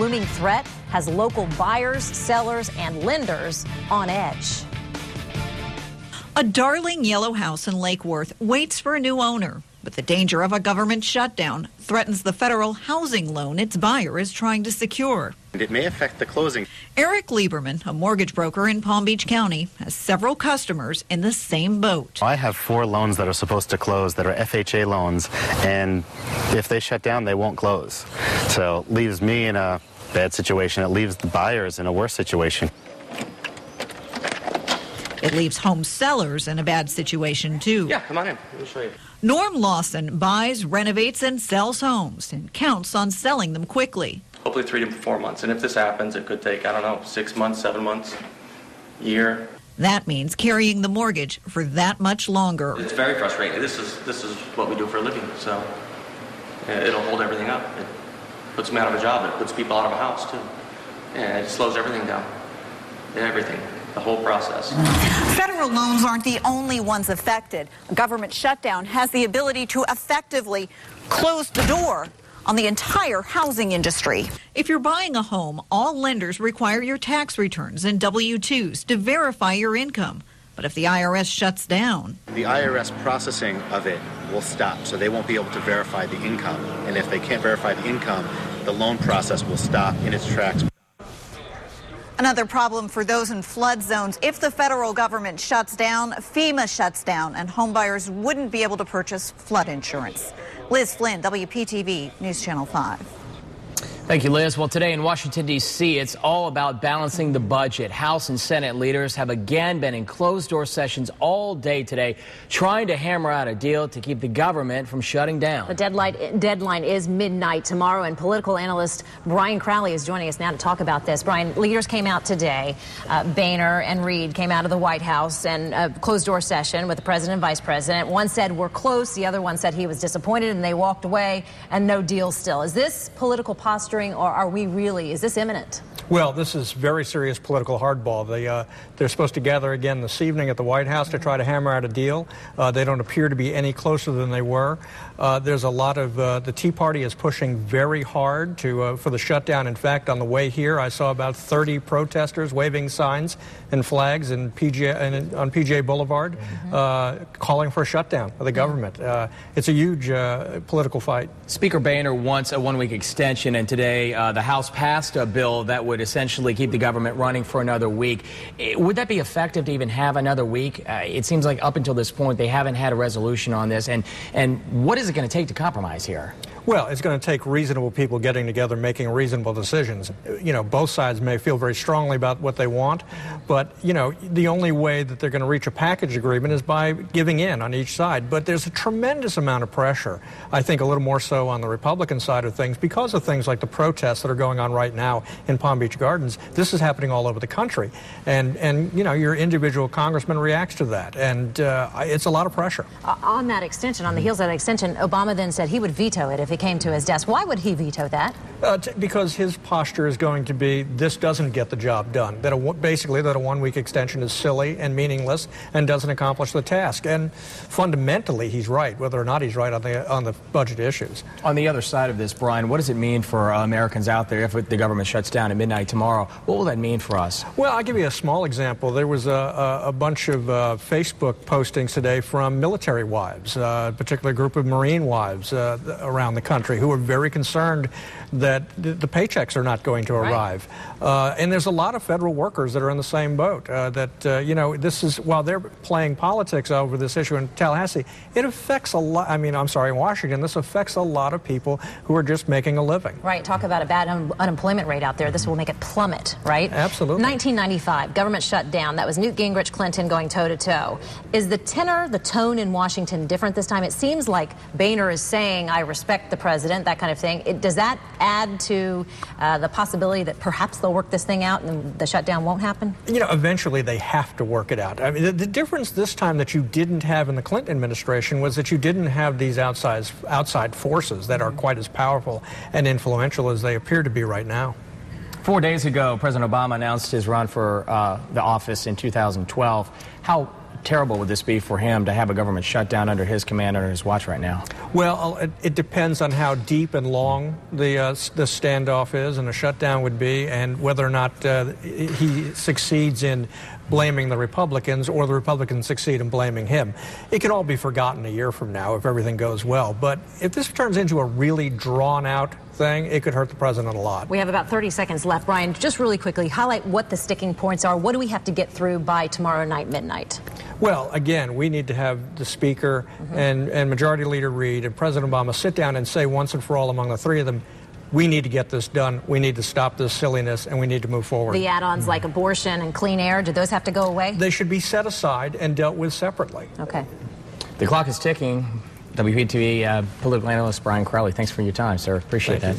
looming threat has local buyers, sellers, and lenders on edge. A darling yellow house in Lake Worth waits for a new owner, but the danger of a government shutdown threatens the federal housing loan its buyer is trying to secure. It may affect the closing. Eric Lieberman, a mortgage broker in Palm Beach County, has several customers in the same boat. I have 4 loans that are supposed to close that are FHA loans, and if they shut down, they won't close. So it leaves me in a bad situation. It leaves the buyers in a worse situation. It leaves home sellers in a bad situation, too. Yeah, come on in. Let me show you. Norm Lawson buys, renovates, and sells homes and counts on selling them quickly. Hopefully 3 to 4 months. And if this happens, it could take, 6 months, 7 months, year. That means carrying the mortgage for that much longer. It's very frustrating. This is what we do for a living, so it'll hold everything up. It puts me out of a job. It puts people out of a house, too. And it slows everything down. Everything. The whole process. Federal loans aren't the only ones affected. A government shutdown has the ability to effectively close the door on the entire housing industry. If you're buying a home, all lenders require your tax returns and W-2s to verify your income. But if the IRS shuts down, The IRS processing of it will stop, so they won't be able to verify the income. And if they can't verify the income, the loan process will stop in its tracks. Another problem for those in flood zones. If the federal government shuts down, FEMA shuts down, and homebuyers wouldn't be able to purchase flood insurance. Liz Flynn, WPTV News Channel 5. Thank you, Liz. Well, today in Washington, D.C., it's all about balancing the budget. House and Senate leaders have again been in closed-door sessions all day today, trying to hammer out a deal to keep the government from shutting down. The deadline is midnight tomorrow, and political analyst Brian Crowley is joining us now to talk about this. Brian, leaders came out today. Boehner and Reid came out of the White House and a closed-door session with the president and vice president. One said we're close. The other one said he was disappointed, and they walked away, and no deal still. Is this political posturing? Or are we really, is this imminent? Well, this is very serious political hardball. They're supposed to gather again this evening at the White House to try to hammer out a deal. They don't appear to be any closer than they were. There's a lot of, the Tea Party is pushing very hard for the shutdown. In fact, on the way here, I saw about 30 protesters waving signs and flags on PJ Boulevard, calling for a shutdown of the government. It's a huge political fight. Speaker Boehner wants a 1-week extension, and today the House passed a bill that would essentially keep the government running for another week. Would that be effective to even have another week? It seems like up until this point they haven't had a resolution on this. And what is it going to take to compromise here? Well, it's going to take reasonable people getting together, making reasonable decisions. You know, both sides may feel very strongly about what they want, but, you know, the only way that they're going to reach a package agreement is by giving in on each side. But there's a tremendous amount of pressure, I think a little more so on the Republican side of things, because of things like the protests that are going on right now in Palm Beach Gardens. This is happening all over the country. And you know, your individual congressman reacts to that. And it's a lot of pressure. On that extension, on the heels of that extension, Obama then said he would veto it if it came to his desk. Why would he veto that? Because his posture is going to be, this doesn't get the job done. Basically, that a 1-week extension is silly and meaningless and doesn't accomplish the task. And fundamentally, he's right, whether or not he's right on the budget issues. On the other side of this, Brian, what does it mean for Americans out there if the government shuts down at midnight tomorrow? What will that mean for us? Well, I'll give you a small example. There was a bunch of Facebook postings today from military wives, particularly a group of Marine wives around the country who are very concerned that the paychecks are not going to arrive. And there's a lot of federal workers that are in the same boat. You know, this is, while they're playing politics over this issue in Tallahassee, it affects a lot, in Washington, this affects a lot of people who are just making a living. Right, talk about a bad unemployment rate out there. This will make it plummet, right? Absolutely. 1995, government shut down. That was Newt Gingrich, Clinton going toe-to-toe. Is the tenor, the tone in Washington different this time? It seems like Boehner is saying, I respect the president, that kind of thing. Does that add to the possibility that perhaps they'll work this thing out and the shutdown won't happen? You know, eventually they have to work it out. I mean, the difference this time that you didn't have in the Clinton administration was that you didn't have these outside forces that are quite as powerful and influential as they appear to be right now. 4 days ago, President Obama announced his run for the office in 2012. How terrible would this be for him to have a government shutdown under his command, under his watch right now? Well, it depends on how deep and long the standoff is and a shutdown would be, and whether or not he succeeds in blaming the Republicans or the Republicans succeed in blaming him. It could all be forgotten a year from now if everything goes well. But if this turns into a really drawn-out thing, it could hurt the president a lot. We have about 30 seconds left. Brian, just really quickly, highlight what the sticking points are. What do we have to get through by tomorrow night, midnight? Well, again, we need to have the Speaker and Majority Leader Reid and President Obama sit down and say once and for all among the three of them, we need to get this done, we need to stop this silliness, and we need to move forward. The add-ons like abortion and clean air, do those have to go away? They should be set aside and dealt with separately. Okay. The clock is ticking. WPTV political analyst Brian Crowley, thanks for your time, sir. Appreciate that.